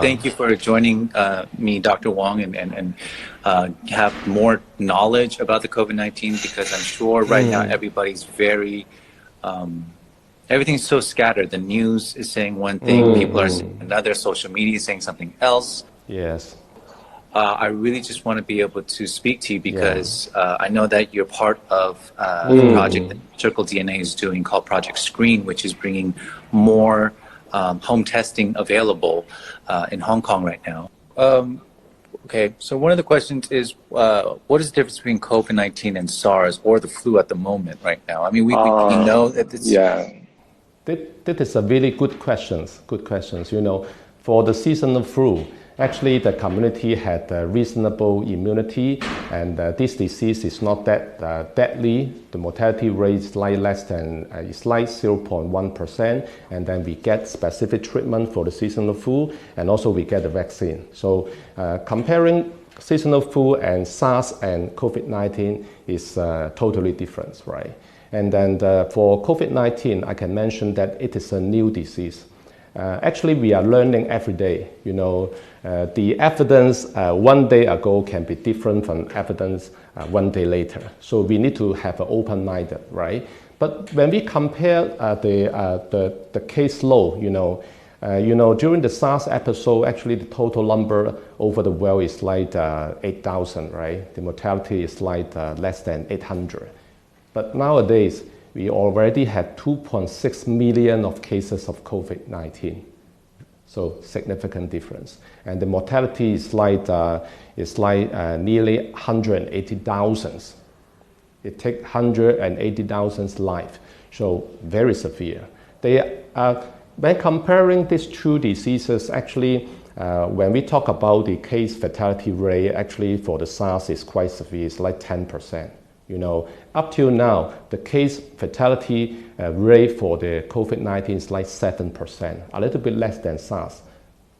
Thank you for joining me, Dr. Wong, and have more knowledge about the COVID-19, because I'm sure right now everybody's very, everything's so scattered. The news is saying one thing, people are saying another, social media is saying something else. Yes. I really just want to be able to speak to you because I know that you're part of a project that Circle DNA is doing called Project Screen, which is bringing more home testing available in Hong Kong right now. Okay, so one of the questions is, what is the difference between COVID-19 and SARS or the flu at the moment right now? I mean, we know that it's... Yeah. That is a really good questions. Good questions. You know, for the seasonal flu, actually, the community had reasonable immunity, and this disease is not that deadly. The mortality rate is like less than, it's like 0.1%, and then we get specific treatment for the seasonal flu, and also we get the vaccine. So comparing seasonal flu and SARS and COVID-19 is totally different, right? And then for COVID-19, I can mention that it is a new disease. Actually, we are learning every day. You know, the evidence one day ago can be different from evidence one day later. So we need to have an open-minded, right? But when we compare the case load, you know, during the SARS episode, actually the total number over the world is like 8,000, right? The mortality is like less than 800. But nowadays, we already had 2.6 million of cases of COVID-19. So significant difference. And the mortality is like nearly 180,000. It takes 180,000 lives. So very severe. When comparing these two diseases, actually, when we talk about the case fatality rate, actually for the SARS is quite severe. It's like 10%. You know, up till now, the case fatality rate for the COVID-19 is like 7%, a little bit less than SARS.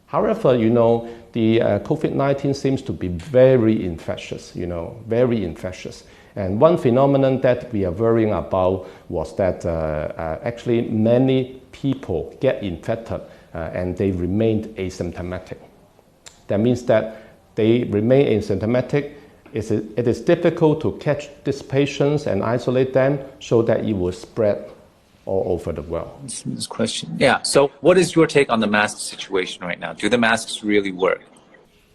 However, you know, the COVID-19 seems to be very infectious, you know, very infectious. And one phenomenon that we are worrying about was that actually many people get infected and they remained asymptomatic. That means that they remain asymptomatic. It is difficult to catch these patients and isolate them so that it will spread all over the world. This question. Yeah, so what is your take on the mask situation right now? Do the masks really work?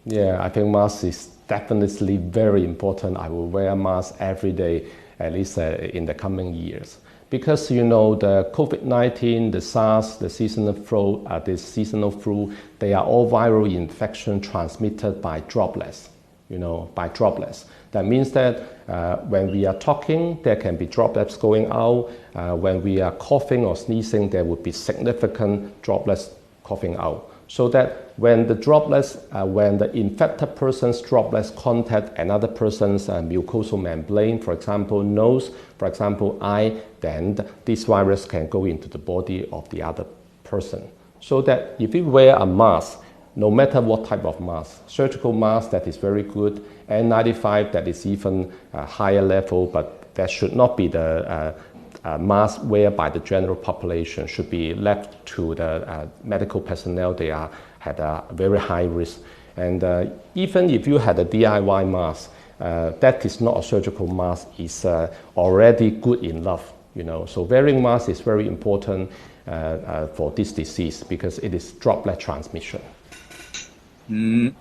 Yeah, I think masks is definitely very important. I will wear a mask every day, at least in the coming years. Because, you know, the COVID-19, the SARS, the seasonal flu, they are all viral infection transmitted by droplets. You know, by droplets. That means that when we are talking, there can be droplets going out. When we are coughing or sneezing, there would be significant droplets coughing out. So that when the droplets, when the infected person's droplets contact another person's mucosal membrane, for example, nose, for example, eye, then this virus can go into the body of the other person. So that if you wear a mask, no matter what type of mask, surgical mask that is very good, N95 that is even a higher level, but that should not be the mask wear by the general population, should be left to the medical personnel. They had a very high risk. And even if you had a DIY mask, that is not a surgical mask, is already good enough. You know, so wearing mask is very important for this disease because it is droplet transmission.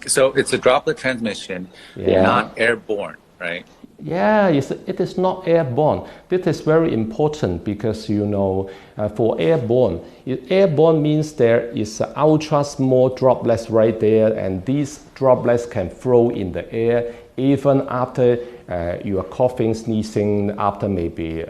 So it's a droplet transmission, not airborne, right? Yeah, it is not airborne. This is very important because, you know, for airborne means there is ultra small droplets right there, and these droplets can flow in the air even after you are coughing, sneezing, after maybe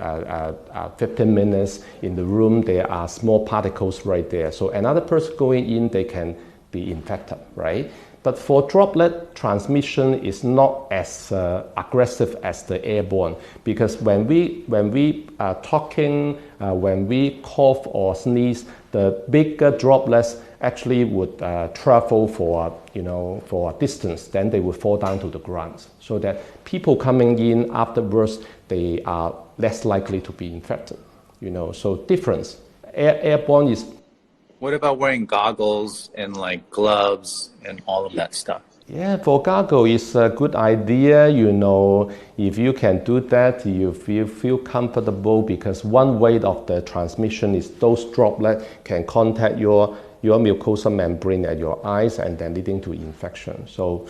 15 minutes in the room, there are small particles right there. So another person going in, they can be infected, right? But for droplet transmission is not as aggressive as the airborne, because when we are talking, when we cough or sneeze, the bigger droplets actually would travel for a distance, then they would fall down to the ground. So that people coming in afterwards, they are less likely to be infected. You know, so difference. Airborne is What about wearing goggles and like gloves and all of that stuff? Yeah, for goggle is a good idea. You know, if you can do that, you feel comfortable because one way of the transmission is those droplets can contact your mucosal membrane at your eyes and then leading to infection. So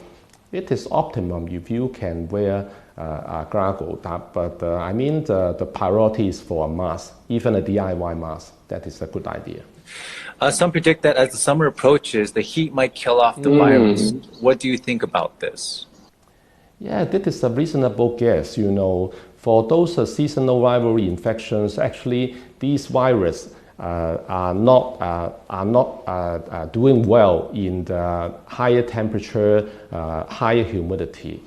it is optimum if you can wear a goggle. But I mean the priority is for a mask, even a DIY mask. That is a good idea. Some predict that as the summer approaches, the heat might kill off the virus. What do you think about this? Yeah, that is a reasonable guess. You know, for those seasonal viral infections, actually these viruses are not doing well in the higher temperature, higher humidity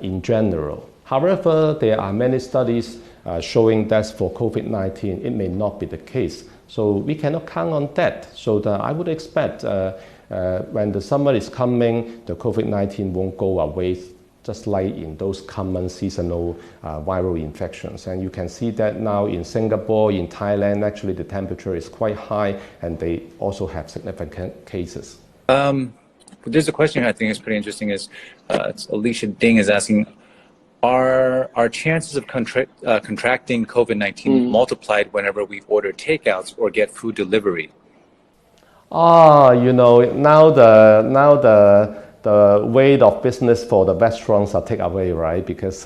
in general. However, there are many studies showing that for COVID-19, it may not be the case. So we cannot count on that. So I would expect when the summer is coming, the COVID-19 won't go away, just like in those common seasonal viral infections. And you can see that now in Singapore, in Thailand, actually the temperature is quite high and they also have significant cases. There's a question I think is pretty interesting is Alicia Ding is asking, are chances of contracting COVID-19 multiplied whenever we order takeouts or get food delivery? You know, now the weight of business for the restaurants are takeaway, right? Because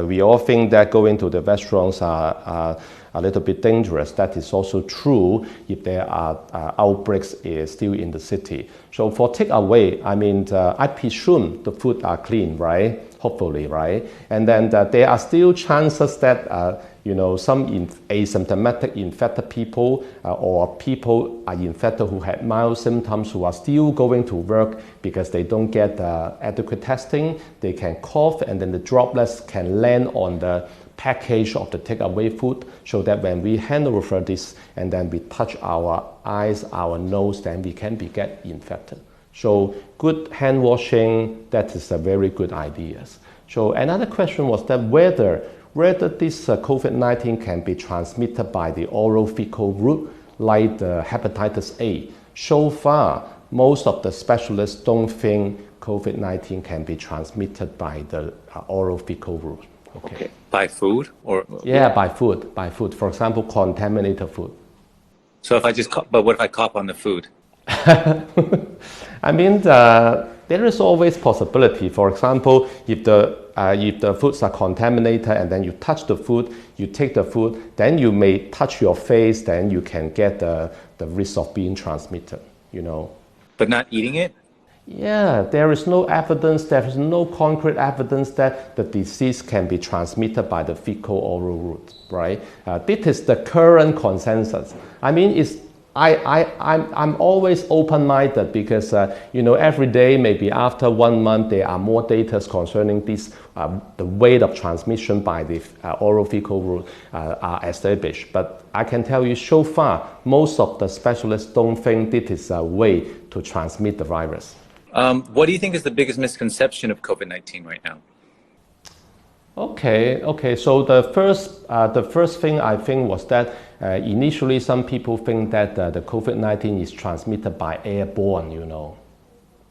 we all think that going to the restaurants are a little bit dangerous. That is also true if there are outbreaks still in the city. So for takeaway, I mean, I presume the food are clean, right? Hopefully, right? And then there are still chances that you know, some asymptomatic infected people or people are infected who had mild symptoms who are still going to work because they don't get adequate testing. They can cough and then the droplets can land on the package of the takeaway food, so that when we hand over this and then we touch our eyes, our nose, then we can get infected. So good hand washing, that is a very good idea. So another question was that whether this COVID-19 can be transmitted by the oral fecal route like the hepatitis A. So far, most of the specialists don't think COVID-19 can be transmitted by the oral fecal route. Okay. By food or? Yeah, by food. For example, contaminated food. So if I just but what if I cough on the food? I mean, there is always possibility. For example, if the foods are contaminated and then you touch the food, you take the food, then you may touch your face, then you can get the risk of being transmitted, you know. But not eating it? Yeah, there is no evidence, there is no concrete evidence that the disease can be transmitted by the fecal-oral route, right? This is the current consensus. I mean, I'm always open-minded because, you know, every day, maybe after 1 month, there are more data concerning this, the rate of transmission by the oral fecal route are established. But I can tell you so far, most of the specialists don't think this is a way to transmit the virus. What do you think is the biggest misconception of COVID-19 right now? Okay. So the first thing I think was that initially some people think that the COVID-19 is transmitted by airborne, you know.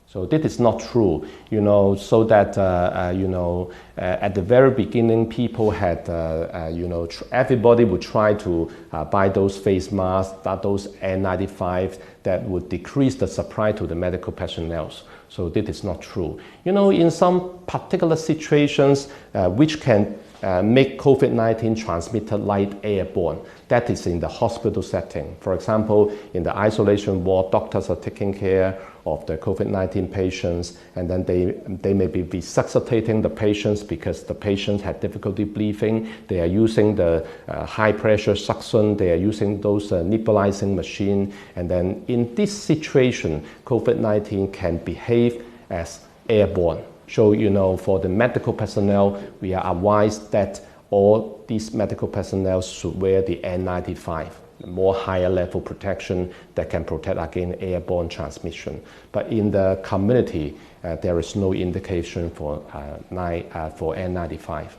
So this is not true, you know, so that, you know, at the very beginning, people had, you know, everybody would try to buy those face masks, those N95 that would decrease the supply to the medical personnel. So this is not true. You know, in some particular situations which can make COVID-19 transmitted like airborne, that is in the hospital setting. For example, in the isolation ward, doctors are taking care of the COVID-19 patients, and then they may be resuscitating the patients because the patients had difficulty breathing. They are using the high pressure suction, they are using those nebulizing machine, and then in this situation, COVID-19 can behave as airborne. So, you know, for the medical personnel, we are advised that all these medical personnel should wear the N95, more higher level protection that can protect against airborne transmission. But in the community, there is no indication for N95.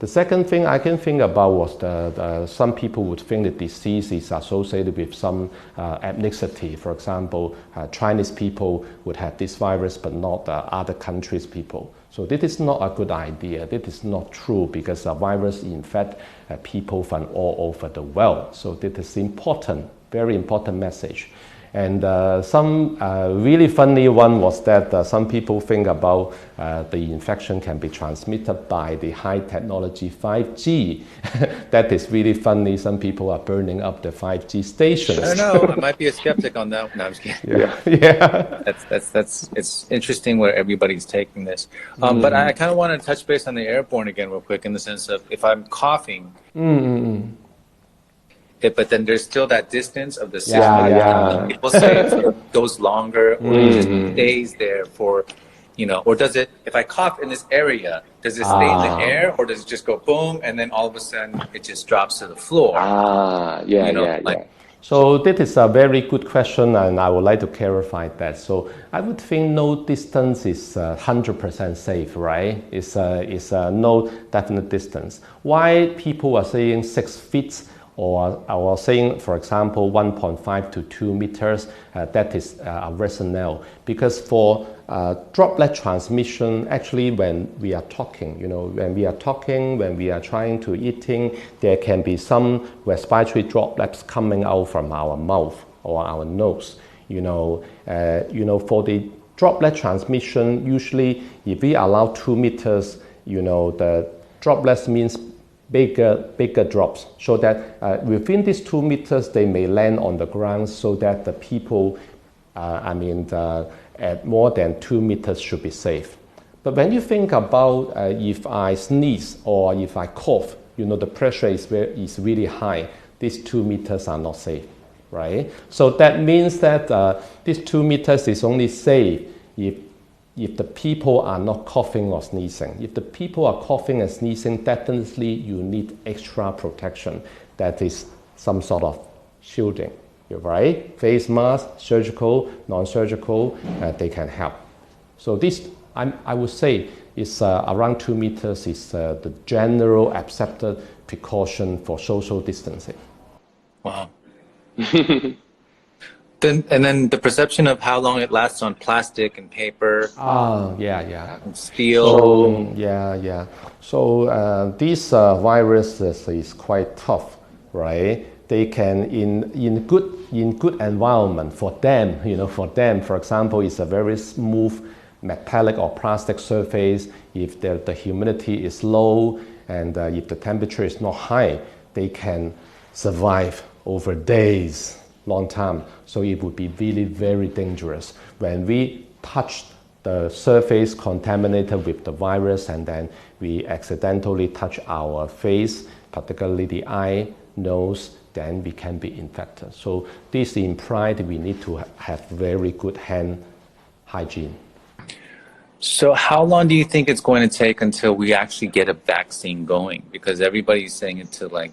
The second thing I can think about was some people would think the disease is associated with some ethnicity. For example, Chinese people would have this virus but not other countries' people. So this is not a good idea. This is not true because the virus infects people from all over the world. So this is important, very important message. And some really funny one was that some people think about the infection can be transmitted by the high technology 5G. That is really funny. Some people are burning up the 5G stations. I don't know. I might be a skeptic on that. No, I'm just kidding. Yeah. It's interesting where everybody's taking this. But I kind of want to touch base on the airborne again real quick in the sense of if I'm coughing, but then there's still that distance of the system. People say it goes longer or it just stays there for, or does it, if I cough in this area, does it stay in the air or does it just go boom and then all of a sudden it just drops to the floor? So that is a very good question and I would like to clarify that. So I would think no distance is 100% safe, right? It's no definite distance. Why people are saying 6 feet or saying, for example, 1.5 to 2 meters, that is a rationale. Because for droplet transmission, actually when we are talking, when we are trying to eating, there can be some respiratory droplets coming out from our mouth or our nose. For the droplet transmission, usually if we allow 2 meters, the droplets means bigger drops, so that within these 2 meters they may land on the ground, so that the people, at more than 2 meters should be safe. But when you think about if I sneeze or if I cough, the pressure is really high. These 2 meters are not safe, right? So that means that these 2 meters is only safe if the people are not coughing or sneezing. If the people are coughing and sneezing, definitely you need extra protection. That is some sort of shielding, right? Face mask, surgical, non-surgical, they can help. So this, I would say, is around 2 meters is the general accepted precaution for social distancing. Wow. And then the perception of how long it lasts on plastic and paper. And steel. So these viruses is quite tough, right? They can in good environment for them, for example, it's a very smooth metallic or plastic surface. If the humidity is low and if the temperature is not high, they can survive over days. Long time, so it would be really very dangerous when we touch the surface contaminated with the virus and then we accidentally touch our face, particularly the eye, nose, then we can be infected. So this implies we need to have very good hand hygiene. So how long do you think it's going to take until we actually get a vaccine going? Because everybody's saying it's going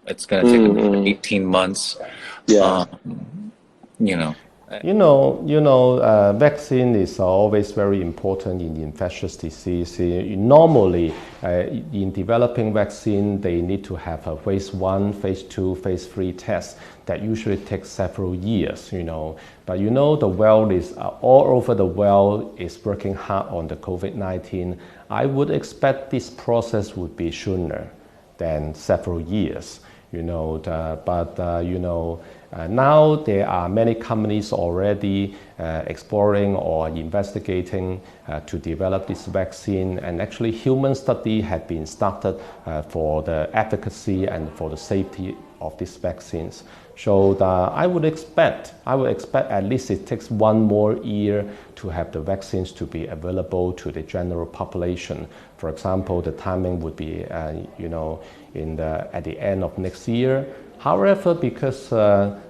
to take about 18 months. Vaccine is always very important in infectious disease. Normally, in developing vaccine, they need to have a phase 1, phase 2, phase 3 test that usually takes several years, But the world is, all over the world is working hard on the COVID-19. I would expect this process would be sooner than several years. Now there are many companies already exploring or investigating to develop this vaccine, and actually human study have been started for the efficacy and for the safety of these vaccines. So I would expect at least it takes 1 more year to have the vaccines to be available to the general population. For example, the timing would be at the end of next year. However, because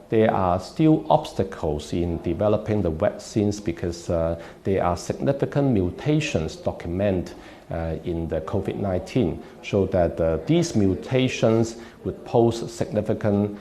there are still obstacles in developing the vaccines because there are significant mutations documented in the COVID-19, so that these mutations would pose significant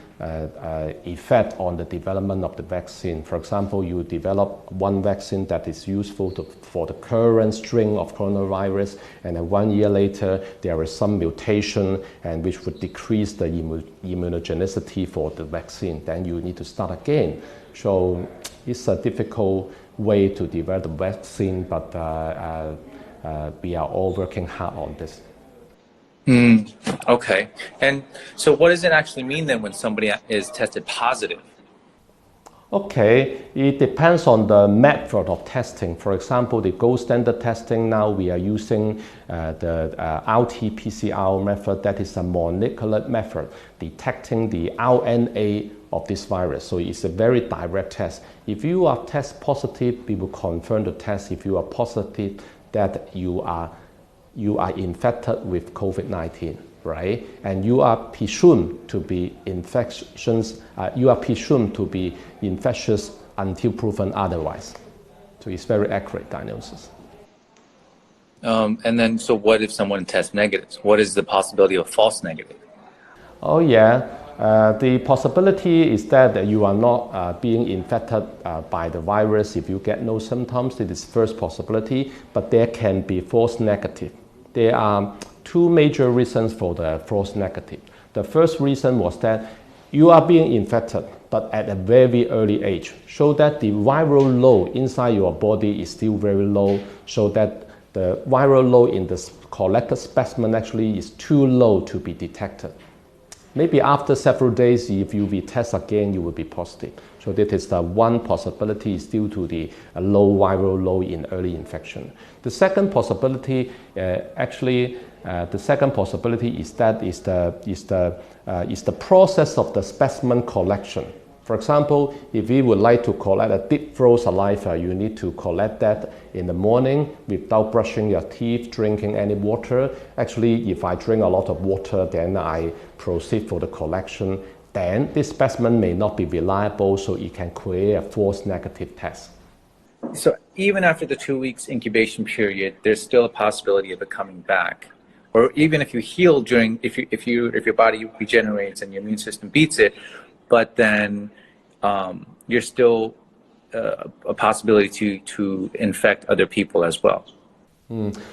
effect on the development of the vaccine. For example, you develop one vaccine that is useful for the current strain of coronavirus, and then 1 year later there is some mutation and which would decrease the immunogenicity for the vaccine. Then you need to start again. So it's a difficult way to develop the vaccine, but we are all working hard on this. Okay. And so what does it actually mean then when somebody is tested positive? Okay, it depends on the method of testing. For example, the gold standard testing now, we are using the RT-PCR method. That is a molecular method detecting the RNA of this virus. So it's a very direct test. If you are test positive, we will confirm the test. If you are positive, that you are infected with COVID-19, right? And you are presumed to be infectious. You are presumed to be infectious until proven otherwise. So it's very accurate diagnosis. And then, so what if someone tests negative? What is the possibility of false negative? Oh yeah, the possibility is that you are not being infected by the virus if you get no symptoms. It is first possibility, but there can be false negative. There are two major reasons for the false negative. The first reason was that you are being infected, but at a very early age, so that the viral load inside your body is still very low, so that the viral load in the collected specimen actually is too low to be detected. Maybe after several days, if you retest again, you will be positive. So that is the one possibility is due to the low viral load in early infection. The second possibility, the second possibility is that is the process of the specimen collection. For example, if we would like to collect a deep throat saliva, you need to collect that in the morning without brushing your teeth, drinking any water. Actually, if I drink a lot of water, then I proceed for the collection, then this specimen may not be reliable, so it can create a false negative test. So even after the 2 weeks incubation period, there's still a possibility of it coming back. Or even if you heal during, if your body regenerates and your immune system beats it, but then you're still a possibility to infect other people as well.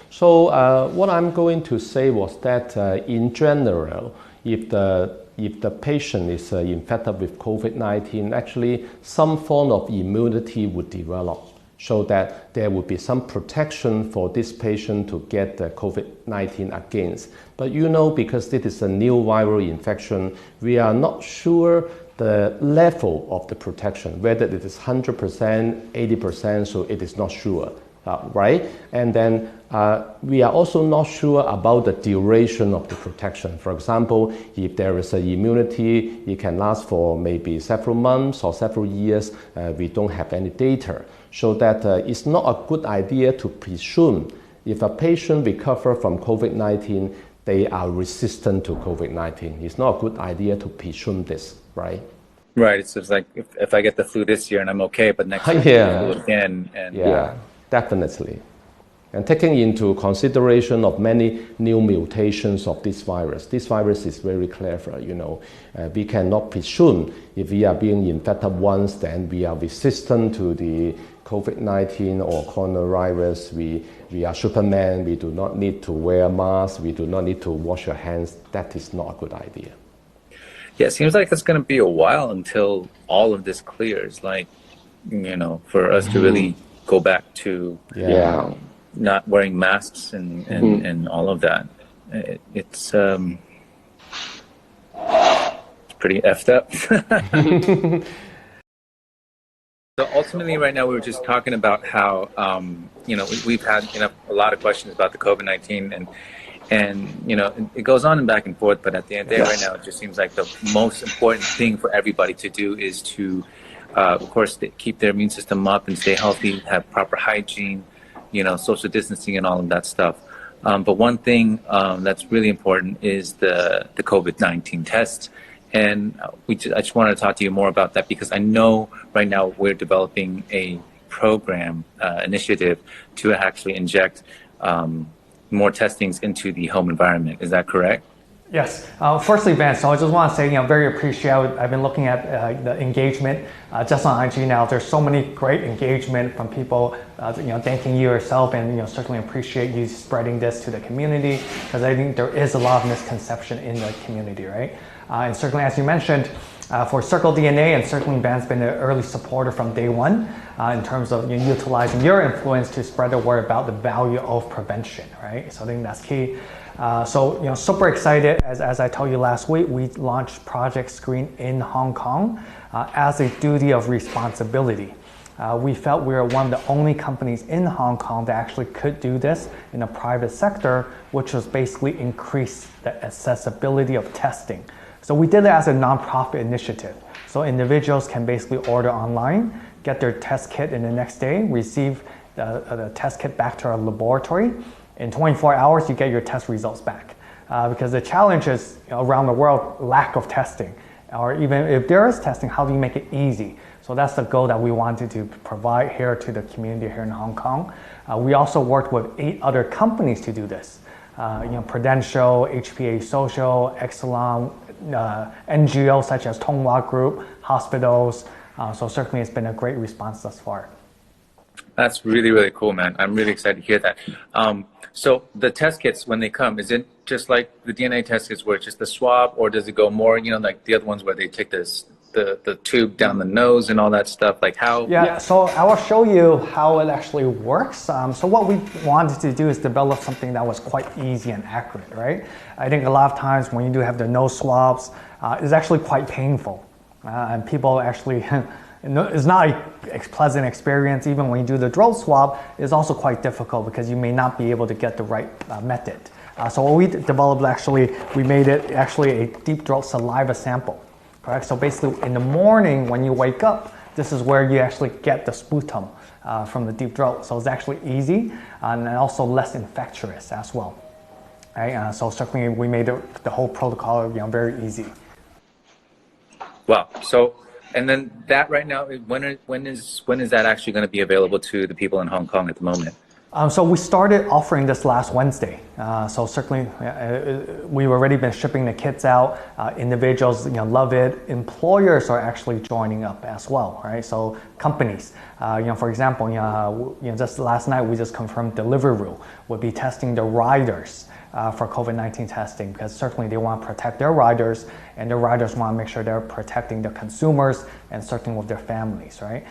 So what I'm going to say was that in general, if the patient is infected with COVID-19, actually some form of immunity would develop, so that there would be some protection for this patient to get the COVID-19 against. But you know, because this is a new viral infection, we are not sure the level of the protection, whether it is 100%, 80%, so it is not sure, right? And then we are also not sure about the duration of the protection. For example, if there is an immunity, it can last for maybe several months or several years. We don't have any data. So that it's not a good idea to presume if a patient recovers from COVID-19, they are resistant to COVID-19. It's not a good idea to presume this, right? Right. It's like if I get the flu this year and I'm okay, but next year I get the flu again. And yeah, definitely. And taking into consideration of many new mutations of this virus is very clever, you know. We cannot presume if we are being infected once, then we are resistant to the COVID-19 or coronavirus. We are Superman, we do not need to wear masks, we do not need to wash your hands. That is not a good idea. Yeah, it seems like it's going to be a while until all of this clears, like, you know, for us to really go back to not wearing masks and all of that. It's pretty effed up. So ultimately, right now, we were just talking about how, you know, we've had a lot of questions about the COVID-19 and you know, it goes on and back and forth, but at the end of the day, right now, it just seems like the most important thing for everybody to do is to, of course, keep their immune system up and stay healthy, have proper hygiene, you know, social distancing and all of that stuff. But one thing that's really important is the COVID-19 test. And I just wanted to talk to you more about that, because I know right now we're developing a program, initiative to actually inject more testings into the home environment. Is that correct? Yes. Firstly, Van, so I just want to say, very appreciative. I've been looking at the engagement just on IG now. There's so many great engagement from people, thanking you yourself, and certainly appreciate you spreading this to the community, because I think there is a lot of misconception in the community, right? And certainly, as you mentioned, for Circle DNA, and certainly Van's been an early supporter from day one in terms of utilizing your influence to spread the word about the value of prevention, right? So I think that's key. So super excited. As I told you last week, we launched Project Screen in Hong Kong as a duty of responsibility. We felt we were one of the only companies in Hong Kong that actually could do this in the private sector, which was basically increase the accessibility of testing. So we did it as a nonprofit initiative. So individuals can basically order online, get their test kit in the next day, receive the test kit back to our laboratory. In 24 hours, you get your test results back. Because the challenge is around the world, lack of testing. Or even if there is testing, how do you make it easy? So that's the goal that we wanted to provide here to the community here in Hong Kong. We also worked with 8 other companies to do this. Prudential, HPA Social, Exelon, NGOs such as Tonghua Group, hospitals. So certainly it's been a great response thus far. That's really, really cool, man. I'm really excited to hear that. So the test kits, when they come, is it just like the DNA test kits where it's just the swab, or does it go more, like the other ones where they take the tube down the nose and all that stuff? Like how? Yeah, so I will show you how it actually works. So what we wanted to do is develop something that was quite easy and accurate, right? I think a lot of times when you do have the nose swabs, it's actually quite painful. And people actually... It's not a pleasant experience. Even when you do the throat swab, it's also quite difficult because you may not be able to get the right method. So what we developed actually, we made it actually a deep throat saliva sample, correct? So basically in the morning when you wake up, this is where you actually get the sputum from the deep throat. So it's actually easy and also less infectious as well. Right? So certainly we made the whole protocol very easy. Wow. So. And then that right now, when is that actually going to be available to the people in Hong Kong at the moment? So we started offering this last Wednesday. So certainly we've already been shipping the kits out. Individuals love it. Employers are actually joining up as well, right? So companies, for example, just last night we just confirmed Deliveroo will be testing the riders for COVID-19 testing, because certainly they want to protect their riders, and the riders want to make sure they're protecting the consumers and certainly with their families, right?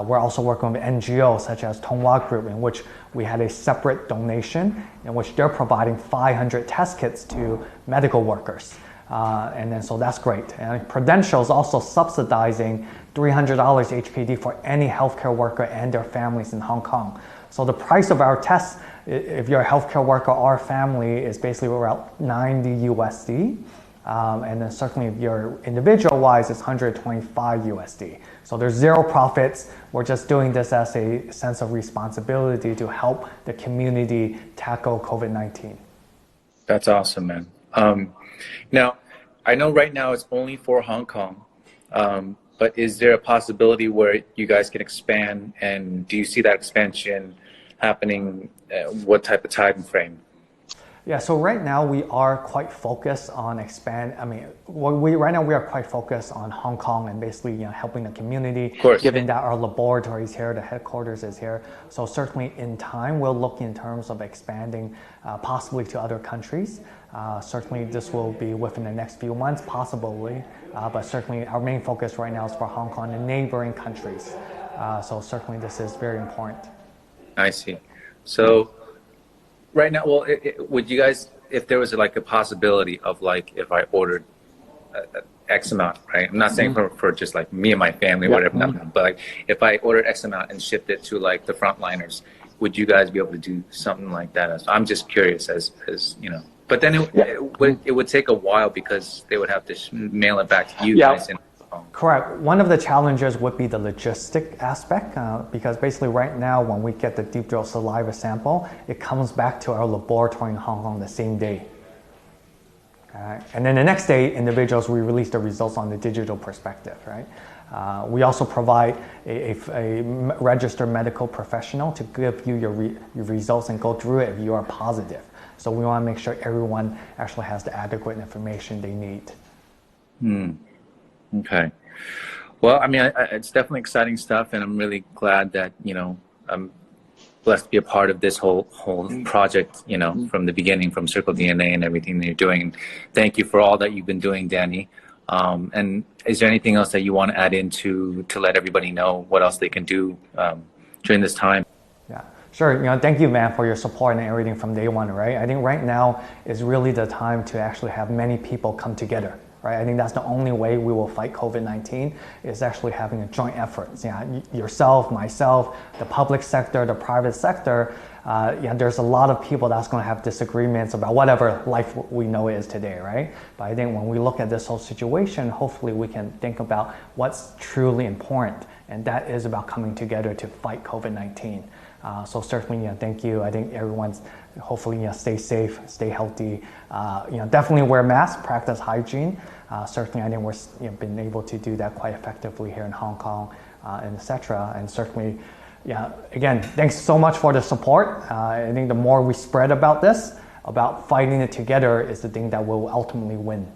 We're also working with NGOs such as Tonghua Group, in which we had a separate donation in which they're providing 500 test kits to medical workers. And then so that's great. And Prudential is also subsidizing $300 HKD for any healthcare worker and their families in Hong Kong. So the price of our tests, if you're a healthcare worker or family, is basically around 90 USD. And then certainly if you're individual-wise, it's 125 USD. So there's zero profits. We're just doing this as a sense of responsibility to help the community tackle COVID-19. That's awesome, man. Now, I know right now it's only for Hong Kong, but is there a possibility where you guys can expand, and do you see that expansion happening? What type of time frame? Yeah, so right now we are quite focused on right now we are quite focused on Hong Kong and basically helping the community, given that our laboratory is here, the headquarters is here. So certainly in time we'll look in terms of expanding possibly to other countries. Certainly this will be within the next few months, possibly, but certainly our main focus right now is for Hong Kong and neighboring countries. So certainly this is very important. I see. So right now, well, would you guys, if there was like a possibility of like, if I ordered X amount, right? I'm not saying for just like me and my family, or whatever, but like if I ordered X amount and shipped it to like the frontliners, would you guys be able to do something like that? I'm just curious as but then it would take a while because they would have to mail it back to you guys. Correct. One of the challenges would be the logistic aspect, because basically right now when we get the deep throat saliva sample, it comes back to our laboratory in Hong Kong the same day. And then the next day, individuals, we release the results on the digital perspective, right? We also provide a registered medical professional to give you your results and go through it if you are positive. So we want to make sure everyone actually has the adequate information they need. Okay. Well, I mean, it's definitely exciting stuff, and I'm really glad that, I'm blessed to be a part of this whole project, from the beginning, from Circle DNA and everything that you're doing. And thank you for all that you've been doing, Danny. And is there anything else that you want to add in to let everybody know what else they can do during this time? Yeah, sure. Thank you, Van, for your support and everything from day one, right? I think right now is really the time to actually have many people come together. Right? I think that's the only way we will fight COVID-19 is actually having a joint effort. Yourself, myself, the public sector, the private sector, there's a lot of people that's going to have disagreements about whatever life we know it is today, right? But I think when we look at this whole situation, hopefully we can think about what's truly important, and that is about coming together to fight COVID-19. So certainly, thank you. I think everyone's hopefully stay safe, stay healthy. Definitely wear masks, practice hygiene. Certainly, I think we're been able to do that quite effectively here in Hong Kong, and etc. And certainly, again, thanks so much for the support. I think the more we spread about this, about fighting it together, is the thing that will ultimately win.